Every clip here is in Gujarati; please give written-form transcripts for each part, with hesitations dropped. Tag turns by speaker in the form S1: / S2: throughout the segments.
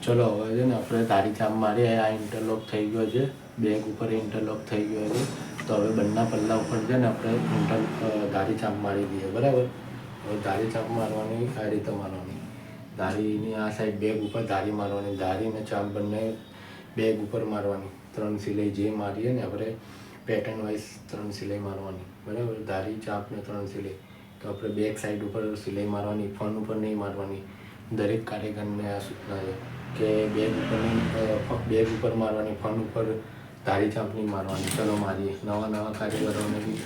S1: ચલો હવે છે ને આપણે તારી ચાપ મારીએ. આ ઇન્ટરલોક થઈ ગયો છે, બેગ ઉપર ઇન્ટરલોક થઈ ગયો છે. તો હવે બંને પલ્લા ઉપર છે ને આપણે ધારી ચાપ મારી દઈએ. બરાબર. હવે ધારી ચાપ મારવાની આ રીતે મારવાની. ધારીની આ સાઈડ બેગ ઉપર ધારી મારવાની. ધારી ને ચાપ બંને બેગ ઉપર મારવાની. 3 સિલાઈ જે મારીએ ને આપણે પેટર્ન વાઇઝ 3 સિલાઈ મારવાની. બરાબર. ધારી ચાપ ને 3 સિલાઈ. તો આપણે બેક સાઈડ ઉપર સિલાઈ મારવાની, ફન ઉપર નહીં મારવાની. દરેક કારીગરને આ સૂચના છે કે બેગ ઉપર મારવાની, ફન ઉપર ધારી ચાપ નહીં મારવાની. ચલો મારીએ. નવા કારીગરોને બી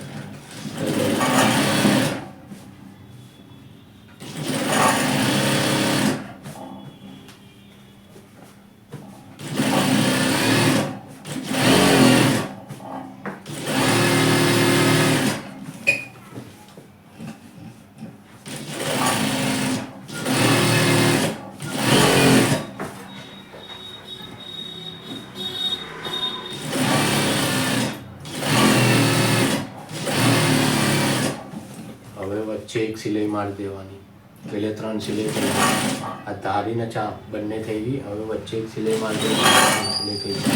S1: વચ્ચે એક સિલાઈ મારી દેવાની. પહેલે 3 સિલાઈ કરવાની. આ ધારી ને ચાપ બંને થઈ ગઈ. હવે વચ્ચે એક સિલાઈ મારી દેવાની. સિલાઈ થઈ ગઈ.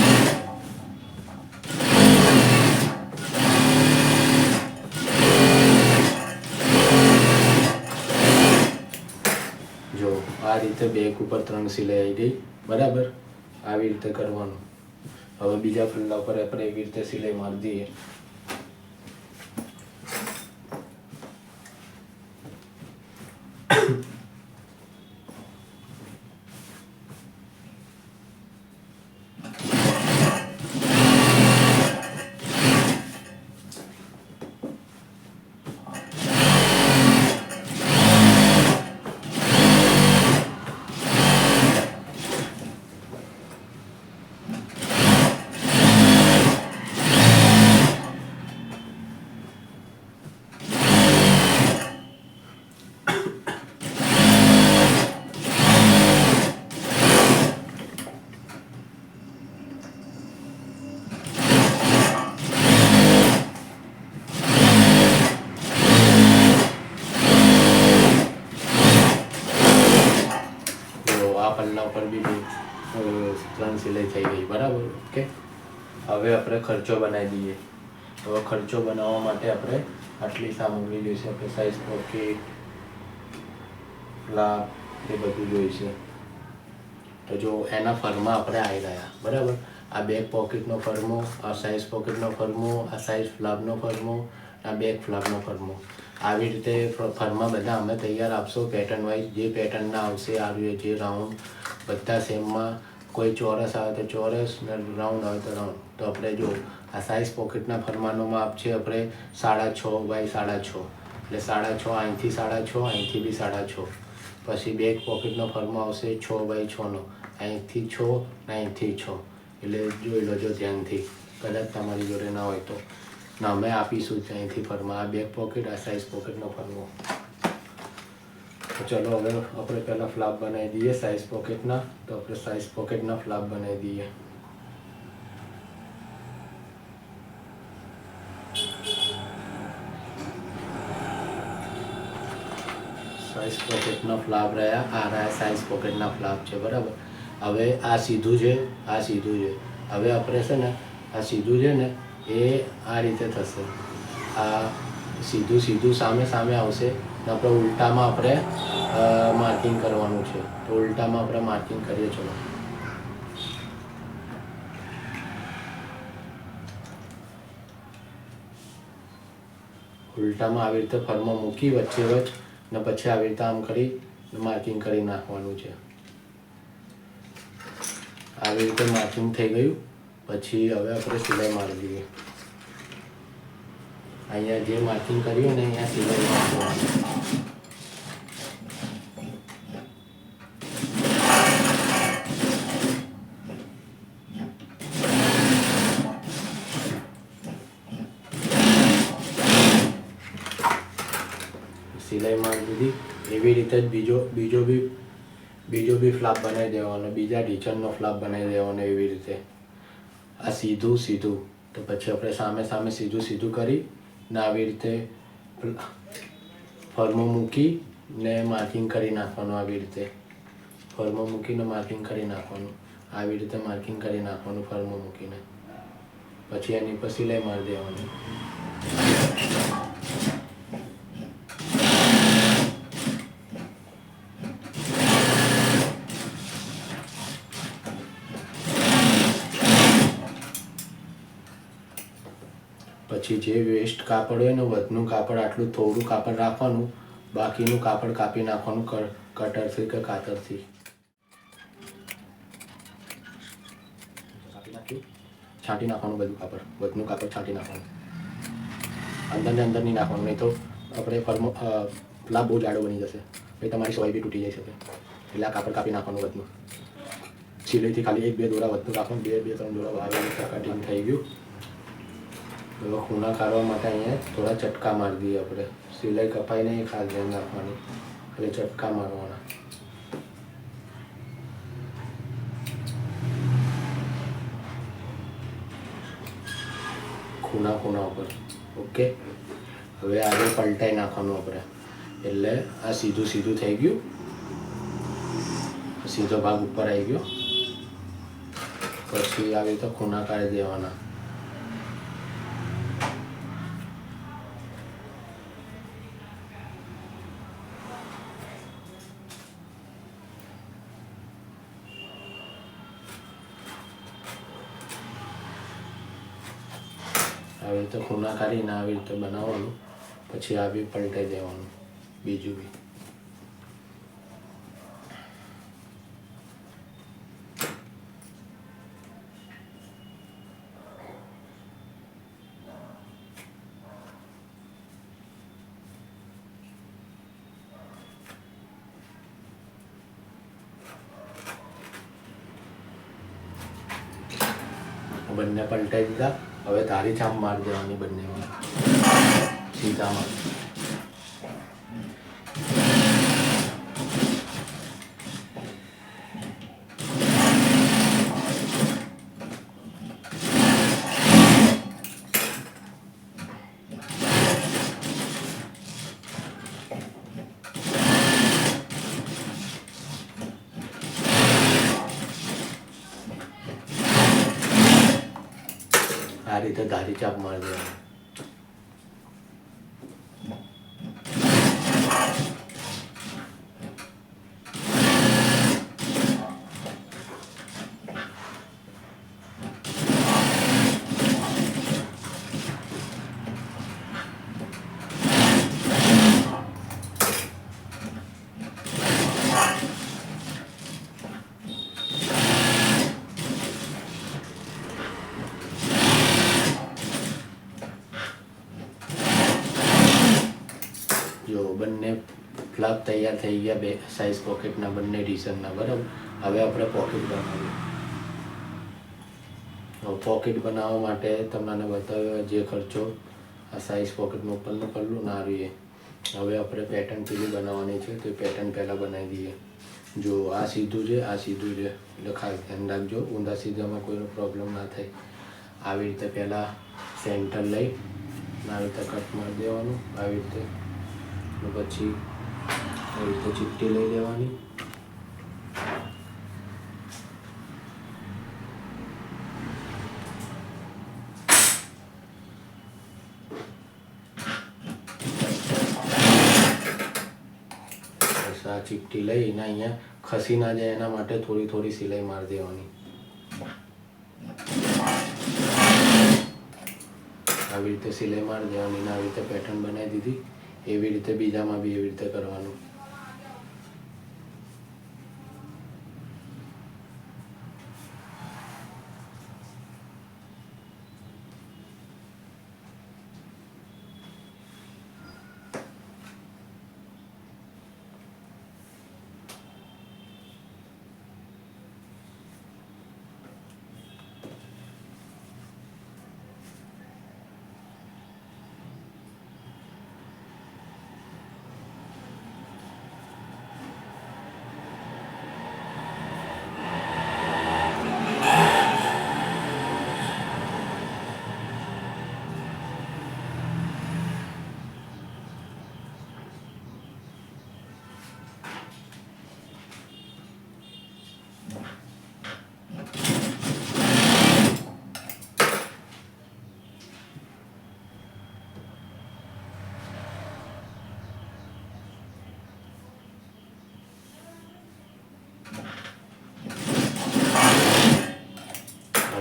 S1: જો આ રીતે બેક ઉપર 3 સિલાઈ આવી ગઈ. બરાબર. આવી રીતે કરવાનું. હવે બીજા પલ્લા ઉપર આપણે એવી રીતે સિલાઈ મારી દઈએ. પલ્લા ઉપર બી 3 સિલાઈ થઈ ગઈ. બરાબર. ઓકે. હવે આપણે ખર્ચો બનાવી દઈએ. હવે ખર્ચો બનાવવા માટે આપણે આટલી સામગ્રી જોઈશે. આપણે સાઈઝ પોકેટ, ફ્લાપ એ બધું જોઈશે. તો જો એના ફરમાં આપણે આવી રહ્યા. બરાબર. આ બેક પોકેટનો ફરમો, આ સાઈઝ પોકેટનો ફરમો, આ સાઈઝ ફ્લાપનો ફરમો, આ બેક ફ્લાપનો ફરમો. આવી રીતે ફરમાં બધા અમે તૈયાર આપશો પેટર્ન વાઇઝ. જે પેટર્નના આવશે આવ્યો જે રાઉન્ડ બધા સેમમાં. કોઈ ચોરસ આવે તો ચોરસ ને રાઉન્ડ આવે તો રાઉન્ડ. તો આપણે જો આ સાઈઝ પોકેટના ફરમાનો માપ છે આપણે 6.5 બાય 6.5. એટલે 6.5 અહીંથી 6.5, અહીંથી બી 6.5. પછી બેક પોકેટનો ફરમો આવશે 6 બાય 6નો. અહીંથી 6 ને અહીંથી 6. એટલે જોઈ લેજો ધ્યાનથી. કદાચ તમારી જોડે ના હોય તો ના અમે આપીશું ત્યાંથી ફરમા. આ બેક પોકેટ, આ સાઈઝ પોકેટનો ફરમો. તો ચલો હવે આપણે પહેલાં ફ્લાપ બનાવી દઈએ સાઈઝ પોકેટના. તો આપણે સાઈઝ પોકેટના ફ્લાપ બનાવી દઈએ. સાઈઝ પોકેટના ફ્લાપ રહ્યા. આ રહ્યા સાઈઝ પોકેટના ફ્લાપ છે. બરાબર. હવે આ સીધું છે, આ સીધું છે. હવે આપણે છે ને આ સીધું છે ને એ આ રીતે થશે. આ સીધું સામે આવશે. આપણે ઉલટામાં આપણે માર્કિંગ કરવાનું છે. તો ઉલટામાં આપણે માર્કિંગ કરીએ. ચલો ઉલટામાં આવી રીતે ફરમાં મૂકી વચ્ચે ને પછી આવી રીતે આમ કરી માર્કિંગ કરી નાખવાનું છે. આવી રીતે માર્કિંગ થઈ ગયું. પછી હવે આપણે સિલાઈ મારી દઈએ. અહીંયા જે માર્કિંગ કર્યું ને અહીંયા સિલાઈ મારવાનું. સિલાઈ મારી દીધી. એવી રીતે જ બીજો બી ફ્લાપ બનાવી દેવાનો. બીજા ઢીચણનો ફ્લાપ બનાવી દેવાનો એવી રીતે. આ સીધું તો પછી આપણે સામે સીધું કરી ને આવી રીતે ફરમો મૂકી ને માર્કિંગ કરી નાખવાનું આવી રીતે. ફર્મો મૂકીને માર્કિંગ કરી નાખવાનું. આવી રીતે માર્કિંગ કરી નાખવાનું ફર્મો મૂકીને. પછી એની પર સિલાઈ મારી દેવાની. પછી જે વેસ્ટ કાપડ હોય ને, વધનું કાપડ, આટલું થોડું કાપડ રાખવાનું, બાકીનું કાપડ કાપી નાખવાનું કટરથી કે કાતરથી. કાપી નાખ્યું, છાંટી નાખવાનું બધું કાપડ, વધનું કાપડ છાંટી નાખવાનું. અંદર ને અંદર નહીં નાખવાનું, નહીં તો આપણે ફર્મો ફ્લાપ બહુ જાડો બની જશે, પછી તમારી સોય બી તૂટી જઈ શકે. એટલે આ કાપડ કાપી નાખવાનું વધનું. સિલાઈથી ખાલી 1-2 દોરા વધનું રાખવાનું, 2-3 દોરા આવી રીતે કટિંગ થઈ ગયું. હવે ખૂણા કાઢવા માટે અહીંયા થોડા ચટકા મારી દઈએ આપણે. સિલાઈ કપાઈ નહીં, ખાસ ધ્યાન રાખવાની, એટલે ચટકા મારવાના. ખૂણા ઉપર. ઓકે, હવે આગળ પલટાઈ નાખવાનું આપણે. એટલે આ સીધું થઈ ગયું, સીધો ભાગ ઉપર આવી ગયો. પછી આવી રીતે ખૂણા કાઢી દેવાના. આવી રીતે ખૂણા કાઢીને આવી રીતે બનાવવાનું. પછી આ બી પલટાઈ દેવાનું, બીજું બી. બંને પલટાઈ દીધા. હવે ધારી છાપ મારી દેવાની બંનેમાં, સીધામાં. આ રીતે ધારી ચાપ મારી દેવાની. જો બંને ફ્લાપ તૈયાર થઈ ગયા, 2 સાઈઝ પોકેટના, બંને ડિઝાઇનના. બરાબર, હવે આપણે પોકેટ બનાવીએ. પોકેટ બનાવવા માટે તમને બતાવ્યો જે ખર્ચો, આ સાઈઝ પોકેટનું ઉપરનું પલ્લું ના આવીએ. હવે આપણે પેટર્ન પેલી બનાવવાની છે, તો પેટર્ન પહેલાં બનાવી દઈએ. જો આ સીધું છે, આ સીધું છે, એટલે ખાસ ધ્યાન રાખજો, ઊંધા સીધામાં કોઈનો પ્રોબ્લેમ ના થાય. આવી રીતે પહેલાં સેન્ટર લઈ આવી રીતે કટ મારી દેવાનું. આવી રીતે પછી આવી રીતે ચીપટી લઈ લેવાની. આ ચીપટી લઈને અહીંયા ખસી ના જાય એના માટે થોડી થોડી સિલાઈ મારી દેવાની. આવી રીતે સિલાઈ મારી દેવાની ને આવી રીતે પેટર્ન બનાવી દીધી. એવી રીતે બીજામાં બી એવી રીતે કરવાનું.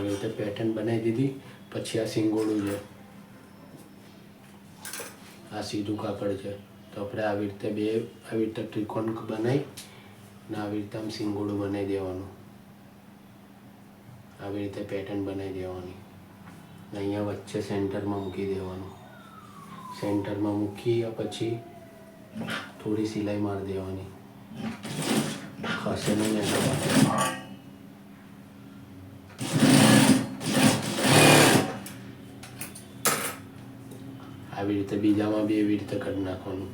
S1: આવી રીતે પેટર્ન બનાવી દીધી. પછી આ સિંગોડું છે, આ સીધું કાપડ છે, તો આપણે આવી રીતે ત્રિકોણ બનાવી ને આવી રીતે આમ સિંગોડું બનાવી દેવાનું. આવી રીતે પેટર્ન બનાવી દેવાની ને અહીંયા વચ્ચે સેન્ટરમાં મૂકી દેવાનું. સેન્ટરમાં મૂકી પછી થોડી સિલાઈ મારી દેવાની, ખસે નહીં એના માટે. આવી રીતે બીજામાં બી એવી રીતે કરી નાખવાનું.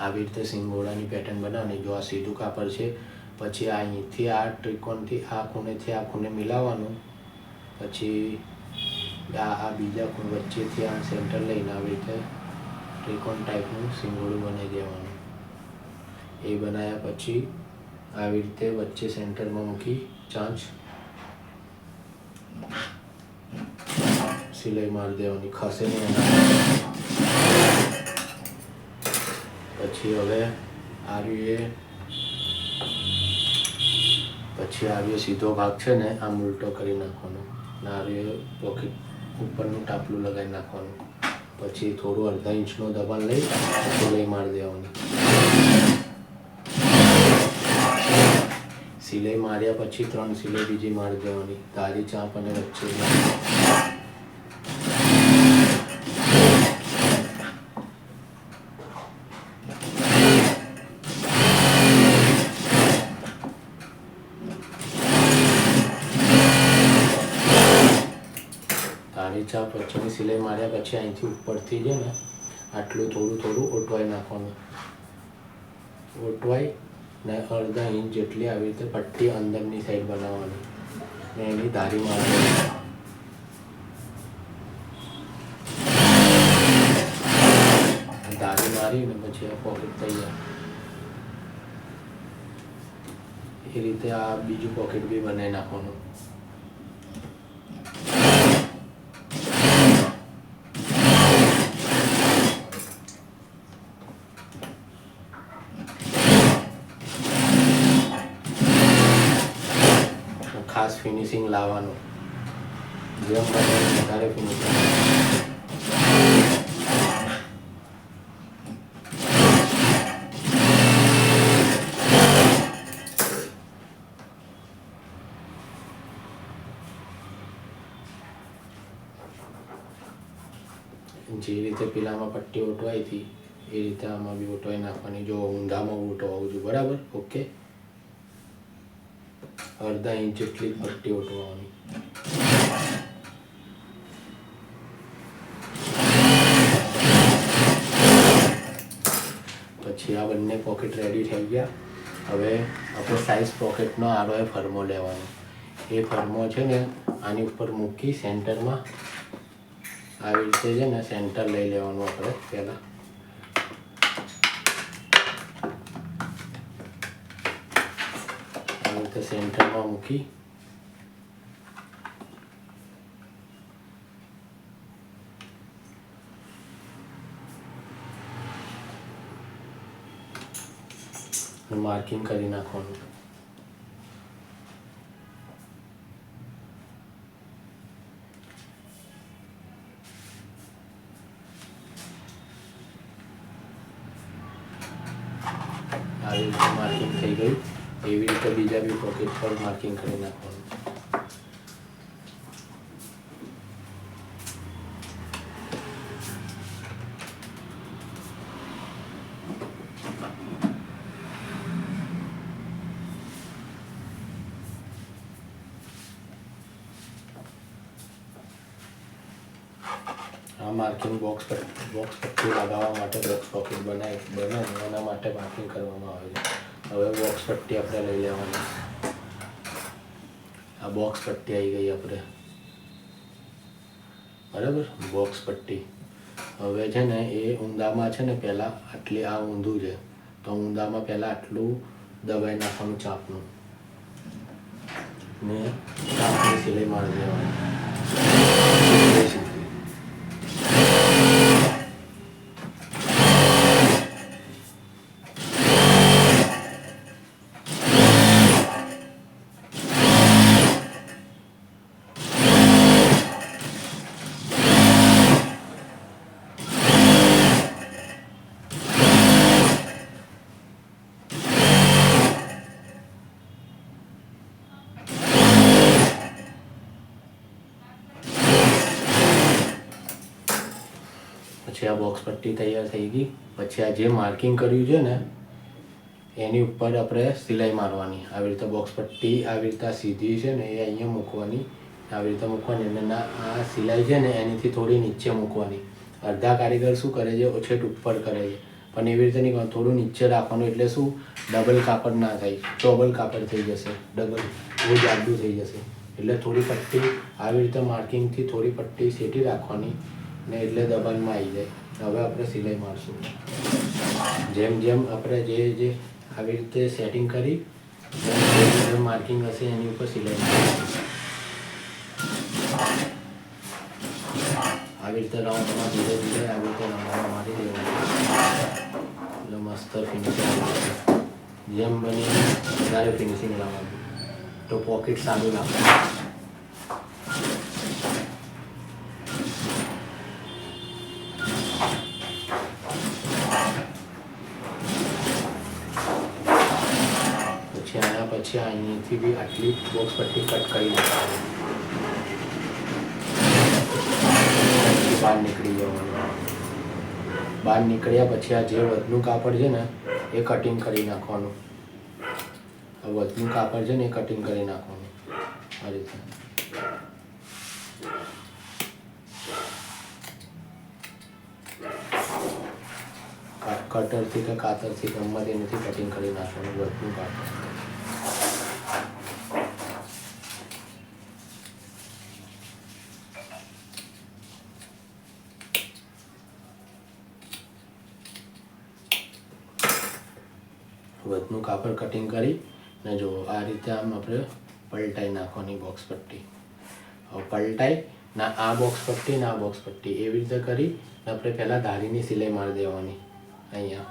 S1: આવી રીતે સિંગોડાની પેટર્ન બનાવવાની. જો આ સીધું કાપડ છે, પછી અહીંથી આ ત્રિકોણથી આ ખૂણેથી આ ખૂણે મિલાવવાનું. પછી આ બીજા ખૂણ વચ્ચેથી આમ સેન્ટર લઈને આવી રીતે ત્રિકોણ ટાઈપનું સિંગોડું બનાવી દેવાનું. એ બનાવ્યા પછી આવી રીતે વચ્ચે સેન્ટરમાં મૂકી ચાંચ સિલાઈ મારી દેવાની, ખસે નહીં. પછી હવે આવ્યો સીધો ભાગ છે ને આમ ઉલટો કરી નાખવાનો ને આવ્યો પોકેટ ઉપરનું ટાપલું લગાવી નાખવાનું. પછી થોડું અડધા ઇંચનું દબાણ લઈ સિલાઈ મારી દેવાની. સિલાઈ માર્યા પછી 3 સિલાઈ બીજી મારી દેવાની, તારી ચાંપ અને વચ્ચે. તારી ચાંપ વચ્ચેની સિલાઈ માર્યા પછી અહીંથી ઉપરથી છે ને આટલું થોડું ઓટવાઈ નાખવાનું. ઓટવાઈ ને અડધા ઇંચ જેટલી આવી રીતે પટ્ટી અંદરની સાઈડ બનાવવાની ને એની ધારી મારવાની. ધારી મારીને પછી આ પોકેટ તૈયાર. એ રીતે આ બીજું પોકેટ બી બનાવી નાખવાનું. ખાસ ફિનિશિંગ લાવવાનું, જેમ બને વધારે ફિનિશિંગ. જે રીતે પેલામાં પટ્ટી ઓટવાઈ હતી એ રીતે આમાં બી ઓટવાઈ નાખવાની. જો ઊંધામાં ઓટવાવું છું, બરાબર? ઓકે. અડધા ઇંચ જેટલી પટ્ટી ઓટવાની. પછી આ બંને પોકેટ રેડી થઈ ગયા. હવે આપણે સાઈઝ પોકેટનો આડો ફરમો લેવાનો. એ ફરમો છે ને આની ઉપર મૂકી સેન્ટરમાં આવી રીતે છે ને સેન્ટર લઈ લેવાનું આપણે પહેલાં. આવી રીતે સેન્ટરમાં મૂકી માર્કિંગ કરી નાખવાનું. આવી રીતે માર્કિંગ થઈ ગયું. એવી રીતે બીજા બી પોકેટ પર માર્કિંગ કરી નાખવાનું. આ માર્કિંગ બોક્સ પટ્ટી લગાવવા માટે બોક્સ પોકેટ બનાવે એના માટે માર્કિંગ કરવામાં આવે છે. હવે બોક્સ પટ્ટી આપણે લઈ લેવાની. આ બોક્સ પટ્ટી આવી ગઈ આપણે, બરાબર? બોક્સ પટ્ટી. હવે છે ને એ ઊંધામાં છે ને પહેલાં આટલી આ ઊંધું છે તો ઊંધામાં પહેલાં આટલું દબાઈ નાખવાનું ચાપનું ને ચાપની સિલાઈ મારી દેવાની. પછી આ બોક્સ પટ્ટી તૈયાર થઈ ગઈ. પછી આ જે માર્કિંગ કર્યું છે ને એની ઉપર આપણે સિલાઈ મારવાની. આવી રીતે બોક્સ પટ્ટી આવી રીતે સીધી છે ને એ અહીંયા મૂકવાની, આવી રીતે મૂકવાની. અને આ સિલાઈ છે ને એનીથી થોડી નીચે મૂકવાની. અડધા કારીગર શું કરે છે, છેટ ઉપર કરે છે, પણ એવી રીતે નહીં, થોડું નીચે રાખવાનું. એટલે શું, ડબલ કાપડ ના થાય, ચોબલ કાપડ થઈ જશે, ડબલ બહુ જાડું થઈ જશે. એટલે થોડી પટ્ટી આવી રીતે માર્કિંગથી થોડી પટ્ટી સેટી રાખવાની ને એટલે દબાણમાં આવી જાય. હવે આપણે સિલાઈ મારશું. જેમ જેમ આપણે જે આવી રીતે સેટિંગ કરી જેમ માર્કિંગ હશે એની ઉપર સિલાઈ મારવાની. આવી રીતે રાઉન્ડમાં ધીરે ધીરે આવી રીતે રાઉન્ડમાં મારી દેવાનું એટલે મસ્ત ફિનિશિંગ આવશે. જેમ બને વધારે ફિનિશિંગ લાવવાનું તો પોકેટ સારું લાગશે. પછી અહીંથી બી આટલી બોક્સ પટ્ટી કટ કરી નાખવાની, બહાર નીકળી જવાનું. બહાર નીકળ્યા પછી આ જે વધનું કાપડ છે ને એ કટિંગ કરી નાખવાનું. આ વધનું કાપડ છે ને એ કટિંગ કરી નાખવાનું આ રીતે. કટરથી કે કાતરથી ગમે તેનાથી કટિંગ કરી નાખવાનું વધનું કાપડ. વધનું કાપડ કટિંગ કરી ને જો આ રીતે આમ આપણે પલટાઈ નાખવાની બોક્સ પટ્ટી. હવે પલટાઈ ના આ બોક્સ પટ્ટી ના આ બોક્સ પટ્ટી એવી રીતે કરી આપણે પહેલાં ધારીની સિલાઈ મારી દેવાની અહીંયા.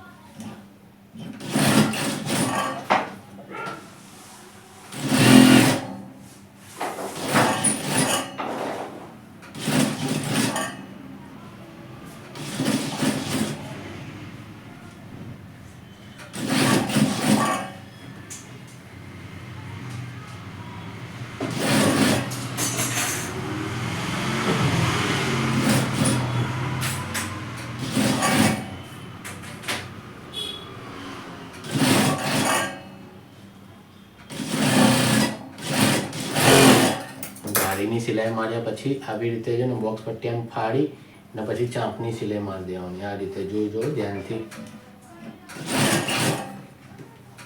S1: ધારીની સિલાઈ માર્યા પછી આવી રીતે છે ને બોક્સ પટ્ટી આમ ફાડી ને પછી ચાંપની સિલાઈ મારી દેવાની. આ રીતે જોઈ ધ્યાનથી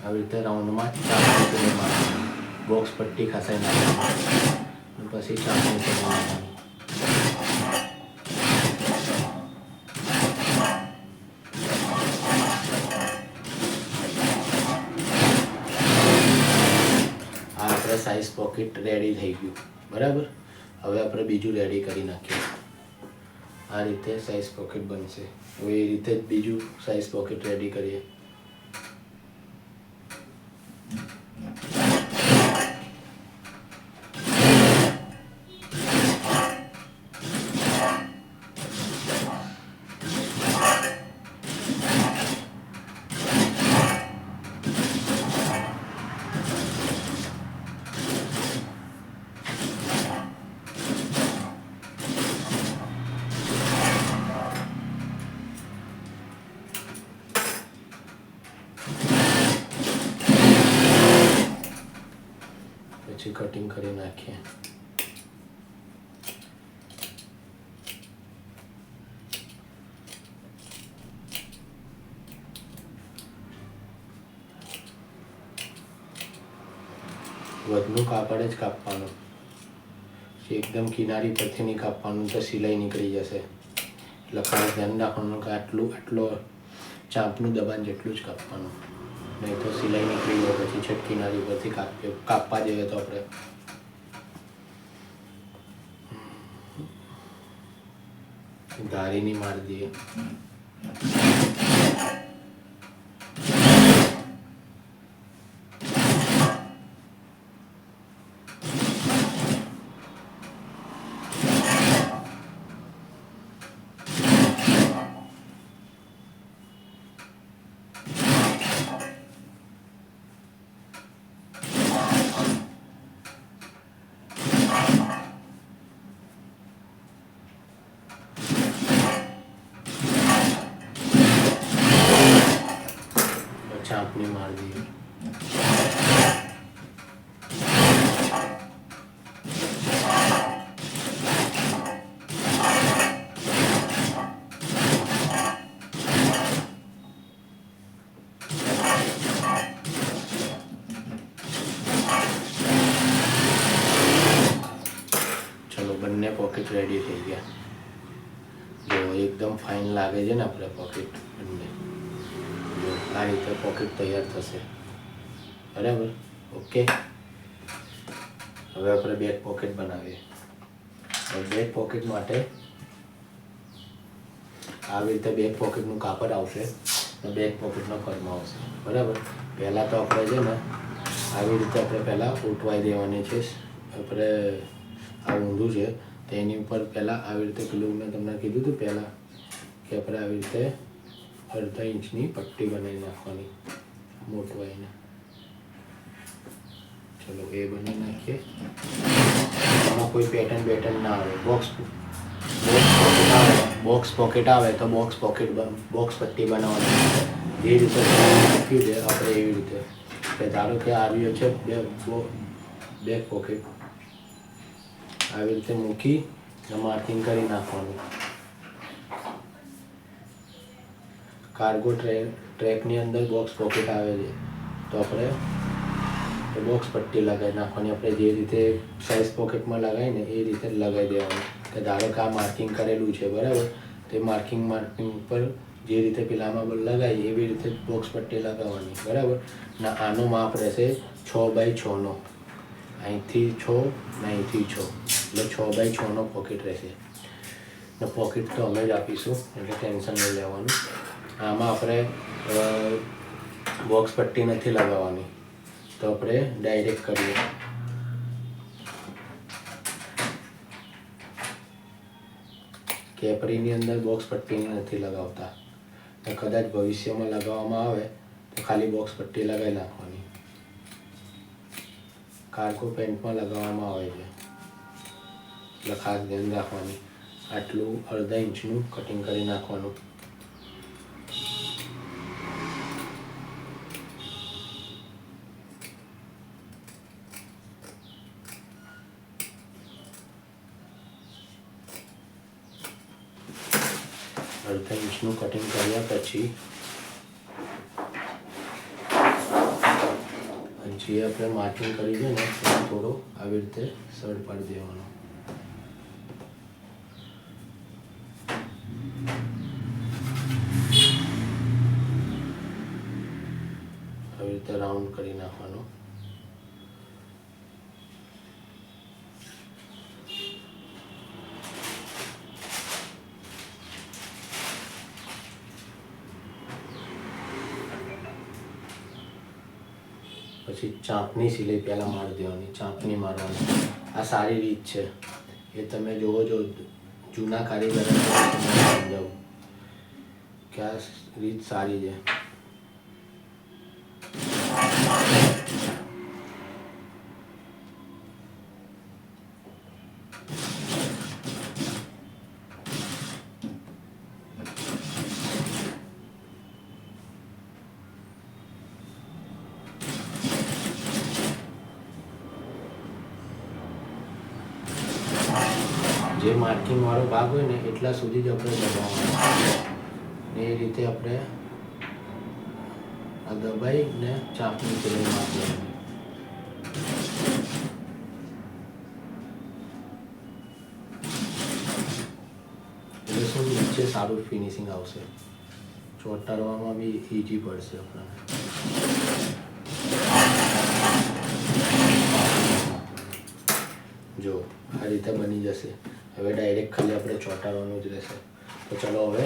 S1: આવી રીતે રાઉન્ડમાં ચાંપની સિલાઈ મારવાની. બોક્સ પટ્ટી ખસાઈ નાખવાની પછી ચાંપની સિલાઈ મારવાની. આ આપણે સાઈઝ પોકેટ રેડી થઈ ગયું બરાબર. હવે આપણે બીજું રેડી કરી નાખીએ. આ રીતે સાઈઝ પોકેટ બનશે. હવે એ રીતે જ બીજું સાઈઝ પોકેટ રેડી કરીએ. પછી કટિંગ કરી નાખીએ. વધનું કાપડ જ કાપવાનું, એકદમ કિનારી પરથી નહીં કાપવાનું તો સિલાઈ નીકળી જશે. એટલે ખાસ ધ્યાન રાખવાનું કે આટલો ચાંપનું દબાણ જેટલું જ કાપવાનું, નહીં તો સિલાઈ નીકળી જાય પછી છેક કિનારી પરથી કાપવા જઈએ તો આપણે ધારીની મારી દઈએ. ચાંપની મારી દઈએ. ચલો, બંને પોકેટ રેડી થઈ ગયા. જો એકદમ ફાઇન લાગે છે ને આપણે પોકેટ બંને. જો આ રીતે પોકેટ તૈયાર થશે. બરાબર. ઓકે, હવે આપણે બેક પોકેટ બનાવીએ. બેક પોકેટ માટે આવી રીતે બેક પોકેટનું કાપડ આવશે અને બેક પોકેટનો ફર્મો આવશે. બરાબર. પહેલાં તો આપણે છે ને આવી રીતે આપણે પહેલાં ઉઠવાઈ દેવાની છે. આપણે આ ઊંધું છે તો એની ઉપર પહેલાં આવી રીતે પેલું મેં તમને કીધું હતું પહેલાં કે આપણે આવી રીતે અડધા ઇંચની પટ્ટી બનાવી નાખવાની મોટવાઈને. ચલો, એ બનાવી નાખીએ. આમાં કોઈ પેટર્ન ના આવે. બોક્સ પોકેટ આવે તો બોક્સ પટ્ટી બનાવવાની. જે રીતે મૂક્યું છે આપણે એવી રીતે કે ધારો કે આવ્યો છે બેક પોકેટ, આવી રીતે મૂકી માર્કિંગ કરી નાખવાનું. કાર્ગો ટ્રેકની અંદર બોક્સ પોકેટ આવે છે તો આપણે બોક્સ પટ્ટી લગાવી નાખવાની. આપણે જે રીતે સાઇઝ પોકેટમાં લગાવીને એ રીતે લગાવી દેવાનું. કે ધારો કે આ માર્કિંગ કરેલું છે, બરાબર, તે માર્કિંગ ઉપર જે રીતે પેલામાં લગાવી એવી રીતે બોક્સ પટ્ટી લગાવવાની. બરાબર. ને આનો માપ રહેશે 6x6નો. અહીંથી 6 ને અહીંથી 6, એટલે 6x6નો પોકેટ રહેશે. ને પોકેટ તો અમે જ આપીશું એટલે ટેન્શન નહીં લેવાનું. આમાં આપણે બોક્સ પટ્ટી નથી લગાવવાની તો આપણે ડાયરેક્ટ કરીએ. કેપરીની અંદર બોક્સ પટ્ટી નથી લગાવતા. કદાચ ભવિષ્યમાં લગાવવામાં આવે તો ખાલી બોક્સ પટ્ટી લગાવી નાખવાની. કાર્ગો પેન્ટમાં લગાવવામાં આવે છે એટલે ખાસ ધ્યાન રાખવાની. આટલું અડધા ઇંચનું કટિંગ કરી નાખવાનું. અડધા ઇંચનું કટિંગ કર્યા પછી જે આપણે માર્કિંગ કરી છે ને એને થોડો આવી રીતે સડ પાડી દેવાનો. આવી રીતે રાઉન્ડ કરી નાખવાનો. પછી ચાંપની સિલાઈ પહેલાં મારી દેવાની. ચાંપની મારવાની આ સારી રીત છે. એ તમે જોવો છો જૂના કારીગરો સમજાવું કે આ રીત સારી છે. જે માર્કિંગ વાળો ભાગ હોય ને એટલા સુધી જ આપણે દબાવવાનો. એ રીતે આપણે આ દબાઈને ચાંપની સિલાઈ મારી દેવાની. એટલે શું નીચે સારું ફિનિશિંગ આવશે. ચોંટાડવામાં બી ઇઝી પડશે આપણને. જો આ રીતે બની જશે. હવે ડાયરેક્ટ ખાલી આપણે ચોંટાડવાનું જ રહેશે. તો ચલો હવે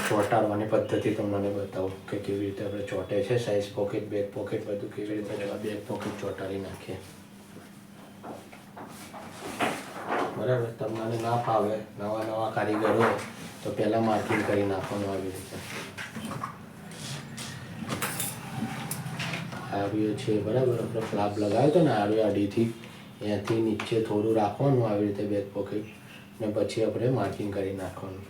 S1: ચોંટાડવાની પદ્ધતિ તમને બતાવું કે કેવી રીતે આપણે ચોંટે છે. સાઈઝ પોકેટ, બેક પોકેટ બધું કેવી રીતે બેક પોકેટ ચોંટાડી નાખીએ. બરાબર. તમને ના ફાવે, નવા કારીગર હોય તો પહેલાં માર્કિંગ કરી નાખવાનું આવી રીતે. આવ્યો છે બરાબર. આપણે ફ્લાપ લગાવ્યો હતો ને આડીથી, અહીંયાથી નીચે થોડું રાખવાનું આવી રીતે બેક પોકેટ ને પછી આપણે માર્કિંગ કરી નાખવાનું.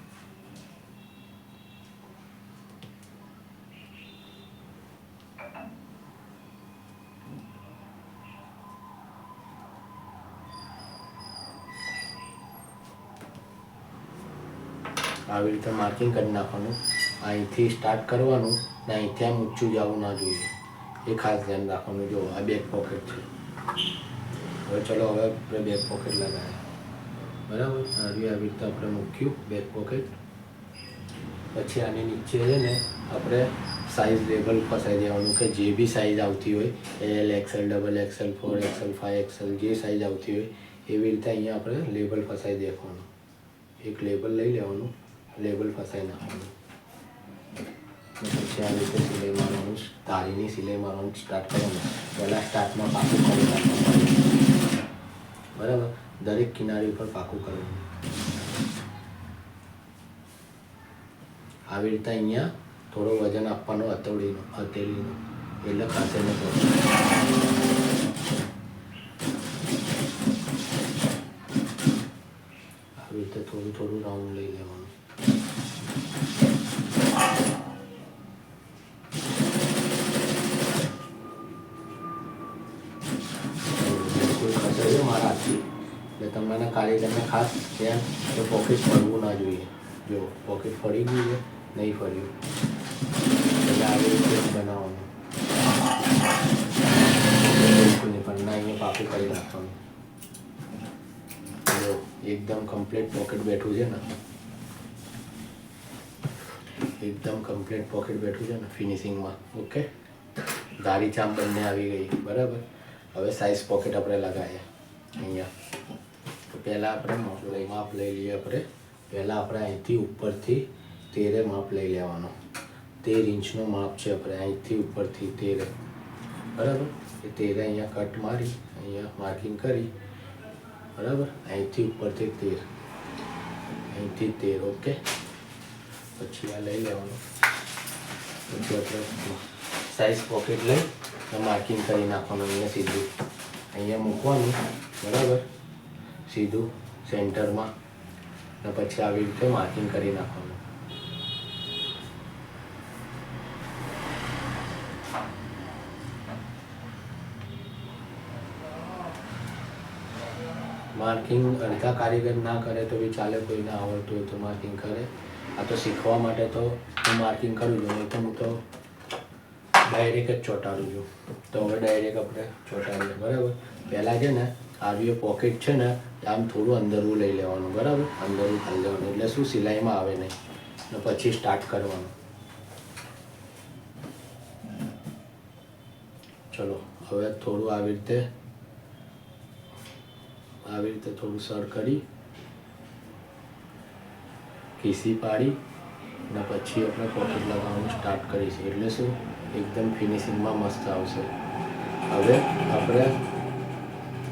S1: આવી રીતે માર્કિંગ કરી નાખવાનું. અહીંથી સ્ટાર્ટ કરવાનું ને અહીંથી આમ ઊંચું જવું ના જોઈએ, એ ખાસ ધ્યાન રાખવાનું. જો આ બેક પોકેટ છે. હવે ચલો હવે આપણે બેક પોકેટ લગાવીએ. બરાબર, આવી રીતે આપણે મૂક્યું બેક પોકેટ. પછી આની નીચે છે ને આપણે સાઇઝ લેબલ ફસાઈ દેવાનું, કે જે બી સાઇઝ આવતી હોય L, XL, XXL, 4XL, 5XL જે સાઇઝ આવતી હોય એવી રીતે અહીંયા આપણે લેબલ ફસાઈ દેવાનું. એક લેબલ લઈ લેવાનું, લેબલ ફસાઈ નાખવાનું. પછી આવી રીતે સિલાઈ મારવાનું, તારીની સિલાઈ મારવાનું સ્ટાર્ટ કરવાનું. પહેલાં સ્ટાર્ટમાં પાકું કરી નાખવાનું. બરાબર, દરેક કિનારી ઉપર પાકું કરવાનું. આવી રીતે અહીંયા થોડો વજન આપવાનો હથેળીનો, એટલે ખાસે ન પડે. આવી રીતે થોડું થોડું રાઉન્ડ લઈ લેવાનું. ખસેડ્યો મારા હાથથી એટલે તમને કારીગરને ખાસ ધ્યાન કે પોકેટ ફરવું ના જોઈએ. જો પોકેટ ફરી ગયું છે, નહીં ફર્યું એટલે આવી રીતે બનાવવાનું. પણ ના અહીંયા પાકું કરી નાખવાનું. જો એકદમ કમ્પ્લીટ પોકેટ બેઠું છે ને, એકદમ કમ્પ્લીટ પોકેટ બેઠું છે ને ફિનિશિંગમાં. ઓકે, ધારી ચામ બંને આવી ગઈ. બરાબર, હવે સાઇઝ પોકેટ આપણે લગાવીએ અહીંયા. તો પહેલાં આપણે માપ લઈ લઈએ. પહેલાં આપણે અહીંથી ઉપરથી 13 માપ લઈ લેવાનો. 13 ઇંચનો માપ છે આપણે અહીંથી ઉપરથી 13. બરાબર, એ 13 અહીંયા કટ મારી અહીંયા માર્કિંગ કરી. બરાબર, અહીંથી ઉપરથી 13, અહીંથી 13. ઓકે, પછી આ લઈ લેવાનું. પછી આપણે સાઇઝ પોકેટ લઈ માર્કિંગ કરી નાખવાનું. અહીંયા સીધું અહીંયા મૂકવાનું. બરાબર, સીધું સેન્ટરમાં. અને પછી આવી રીતે માર્કિંગ કરી નાખવાનું. માર્કિંગ અડધા કારીગર ના કરે તો બી ચાલે, કોઈને આવડતું હોય તો માર્કિંગ કરે. આ તો શીખવા માટે તો હું માર્કિંગ કરું છું, નહીં તો હું તો ડાયરેક્ટ જ ચોંટાડું છું. તો હવે ડાયરેક્ટ આપણે ચોંટાડીએ. બરાબર, પહેલાં છે ને આવી પોકેટ છે ને આમ થોડું અંદરવું લઈ લેવાનું. બરાબર, અંદરવું ખાલી લેવાનું એટલે શું સિલાઈમાં આવે નહીં. અને પછી સ્ટાર્ટ કરવાનું. ચલો હવે થોડું આવી રીતે થોડું સર કરી ખીસી પાડી અને પછી આપણે પોકેટ લગાવવાનું સ્ટાર્ટ કરીશું. એટલે શું એકદમ ફિનિશિંગમાં મસ્ત આવશે. હવે આપણે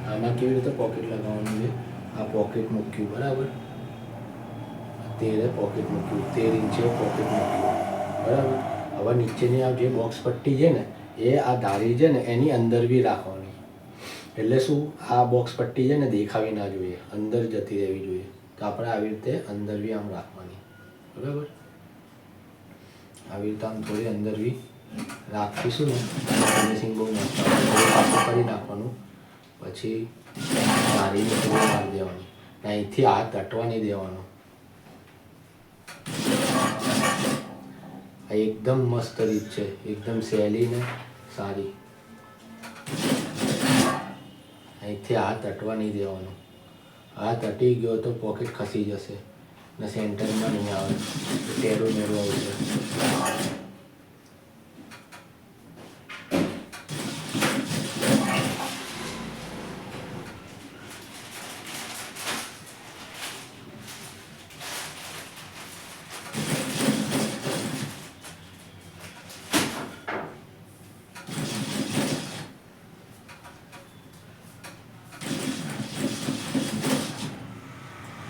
S1: આમાં કેવી રીતે પોકેટ લગાવવાનું છે, આ પોકેટ મૂક્યું. બરાબર, 13 પોકેટ મૂક્યું, 13 ઇંચે પોકેટ મૂક્યું. બરાબર, હવે નીચેની આ જે બોક્સ પટ્ટી છે ને એ આ ધારી છે ને એની અંદર બી રાખવાની. એટલે શું આ બોક્સ પટ્ટી છે ને દેખાવી ના જોઈએ, અંદર જતી રહેવી જોઈએ. તો આપણે આવી રીતે અંદર બી આમ રાખવાની. બરાબર, આવી રીતે આમ થોડી અંદર બી રાખીશું ને ફિનિશિંગ બહુ મસ્ત પાછું કરી નાખવાનું. પછી મારીને થોડું મારી દેવાની. અહીંથી હાથ હટવા નહીં દેવાનો. આ એકદમ મસ્ત રીત છે, એકદમ સહેલી ને સારી. અહીંથી હાથ હટવા નહીં દેવાનો. હાથ હટી ગયો તો પોકેટ ખસી જશે ને સેન્ટરમાં નહીં આવે, ટેરું મેરું આવશે.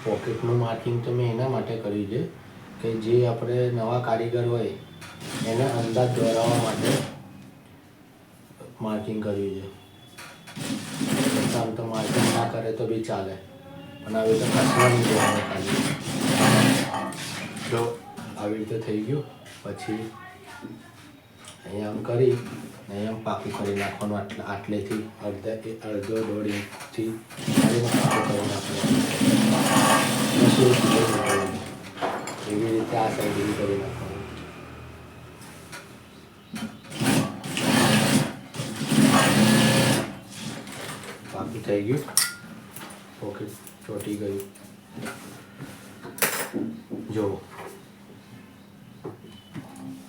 S1: પોકેટનું માર્કિંગ તો મેં એના માટે કર્યું છે કે જે આપણે નવા કારીગર હોય એને અંદાજ દોરાવવા માટે માર્કિંગ કર્યું છે. આમ તો માર્કિંગ ના કરે તો બી ચાલે, પણ આવી રીતે ખસવાની દેવાનું ખાલી. જો આવી રીતે થઈ ગયું પછી અહીંયા આમ કરી અહીંયા આમ પાકું કરી નાખવાનું. આટલેથી અડધો 1.5 ઇંચથી પાકું કરી નાખવાનું. એવી રીતે આ સાઈડ બી કરી નાખવાનું. પાકું થઈ ગયું, પોકેટ ચોટી ગયું. જો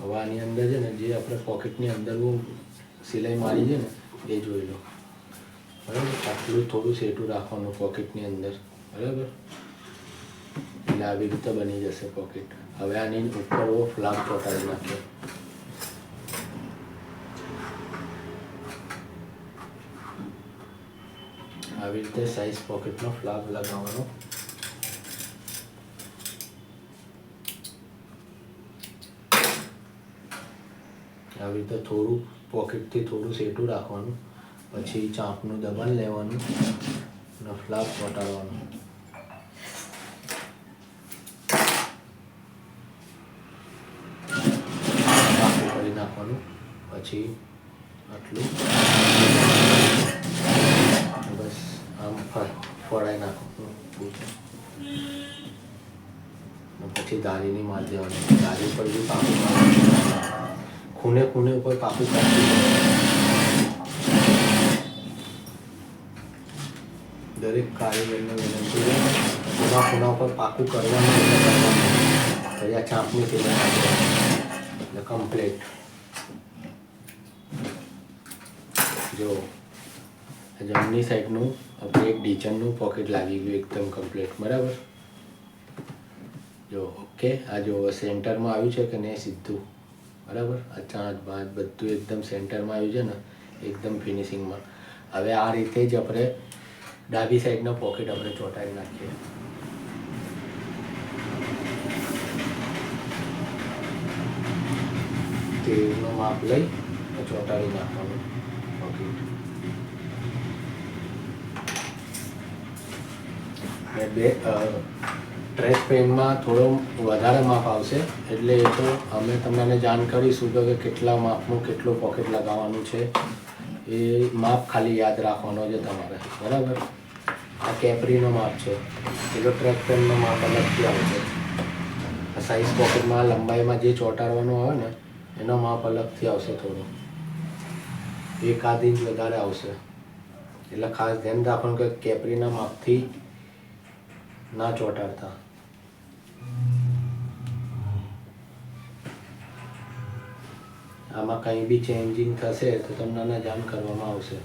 S1: હવે આની અંદર છે ને જે આપણે પોકેટની અંદર સિલાઈ મારી છે ને એ જોઈ લો. બરાબર, આટલું થોડું સેટું રાખવાનું પોકેટની અંદર. બરાબર, એટલે આવી રીતે બની જશે પોકેટ. હવે આની ઉપર ફ્લાપ ચોંટાડી નાખીએ. આવી રીતે સાઈઝ પોકેટનો ફ્લાપ લગાવવાનો. આવી રીતે થોડું પોકેટથી થોડું સેટું રાખવાનું. પછી ચાંપનું દબાણ લેવાનું અને ફ્લાપ ચોંટાડવાનું. કરી નાખવાનું. પછી આટલું બસ આમ ફોડાઈ નાખવાનું. પછી દારીની માર દેવાની. દારી પર બી પાકું ખૂણે ખૂણે ઉપર પાકું કાઢી. દરેક કારીગરને વિનંતી છે ખૂણા ખૂણા ઉપર પાકું કરવાનું. પછી આ ચાંપની સિલાઈ નાખવાની એટલે કમ્પ્લીટ. જો જમણી સાઈડનું આપણે એક ડીચનનું પોકેટ લાગી ગયું એકદમ કમ્પ્લીટ. બરાબર, જો ઓકે. આ જો સેન્ટરમાં આવ્યું છે કે નહીં સીધું. બરાબર, આ ચાંચ બાંચ બધું એકદમ સેન્ટરમાં આવ્યું છે ને, એકદમ ફિનિશિંગમાં. હવે આ રીતે જ આપણે ડાબી સાઈડનો પોકેટ આપણે ચોંટાડી નાખીએ. તેલનો માપ લઈ ચોંટાડી નાખવાનું પોકેટ. ને બે ટ્રેસ પેનમાં થોડો વધારે માપ આવશે એટલે એ તો અમે તમને જાણ કરીશું કે કેટલા માપનું કેટલું પોકેટ લગાવવાનું છે. એ માપ ખાલી યાદ રાખવાનો છે તમારે. બરાબર, આ કેપરીનો માપ છે. પેલો ટ્રેક પેનનો માપ અલગથી આવશે. આ સાઈઝ પોકેટમાં લંબાઈમાં જે ચોંટાડવાનું આવે ને એનો માપ અલગથી આવશે. થોડો 1 ઇંચ વધારે આવશે. એટલે ખાસ ધ્યાન રાખવાનું કે કેપરીના માપથી ના ચોંટાડતા. આમાં કંઈ બી ચેન્જિંગ થશે તો તમને જાણ કરવામાં આવશે.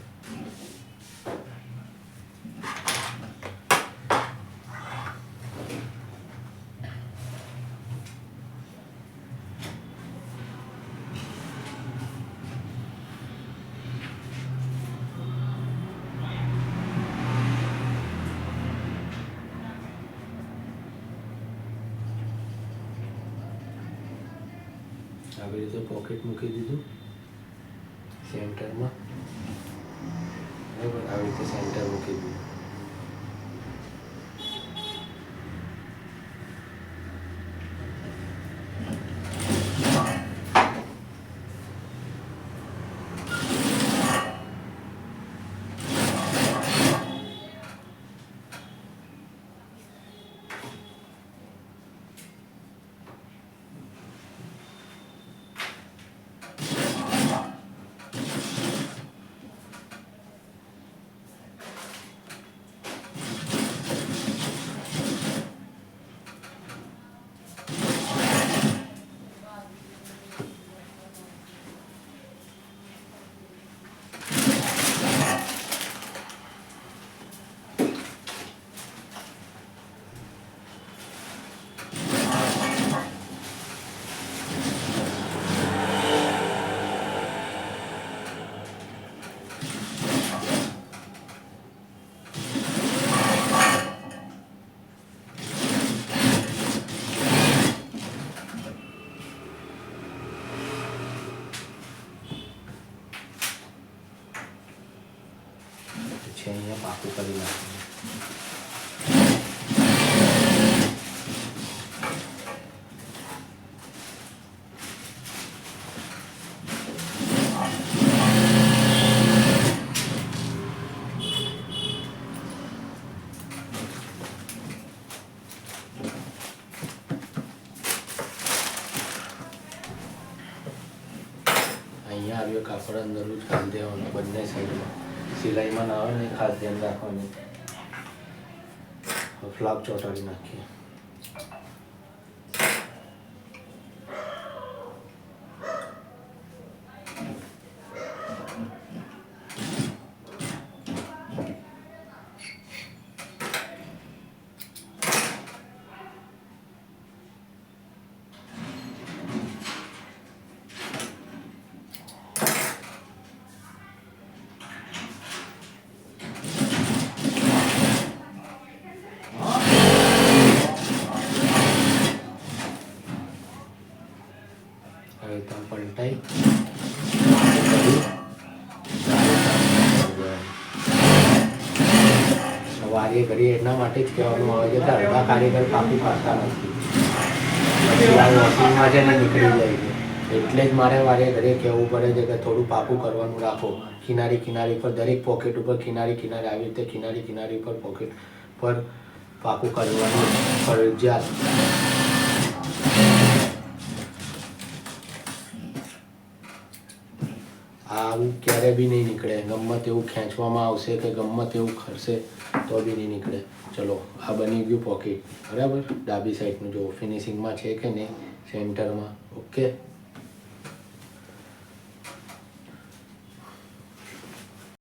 S1: આવી રીતે પોકેટ મૂકી દીધું સેન્ટરમાં. બરાબર, આવી રીતે સેન્ટર મૂકી દીધું. છે અહીંયા પાકું કરી નાખવાનું. અહીંયા આવ્યો કાપડ અંદરનું જ ખાલી દેવાનું બંને સાઈડમાં, સિલાઈમાં ના આવે ને ખાસ ધ્યાન રાખવાનું. ફ્લાપ ચોંટાડી નાખીએ. પલટાઈ વારીએ ઘડીએ એના માટે જ કહેવાનું આવે છે કે અડધા કારીગર કાપી પાડતા નથી, વોશિંગમાં છે ને નીકળી જાય છે. એટલે જ મારે વારીએ ઘડીએ કહેવું પડે છે કે થોડું પાકું કરવાનું રાખો. કિનારી પર દરેક પોકેટ ઉપર કિનારી આવી રીતે કિનારી પર પોકેટ પર પાકું કરવાનું ફરજિયાત. આવું ક્યારે બી નહીં નીકળે. ગમે તેવું ખેંચવામાં આવશે કે ગમે તેવું ખરશે તો બી નહીં નીકળે. ચલો આ બની ગયું પોકેટ બરાબર. ડાબી સાઈડનું જો ફિનિશિંગમાં છે કે નહીં સેન્ટરમાં. ઓકે.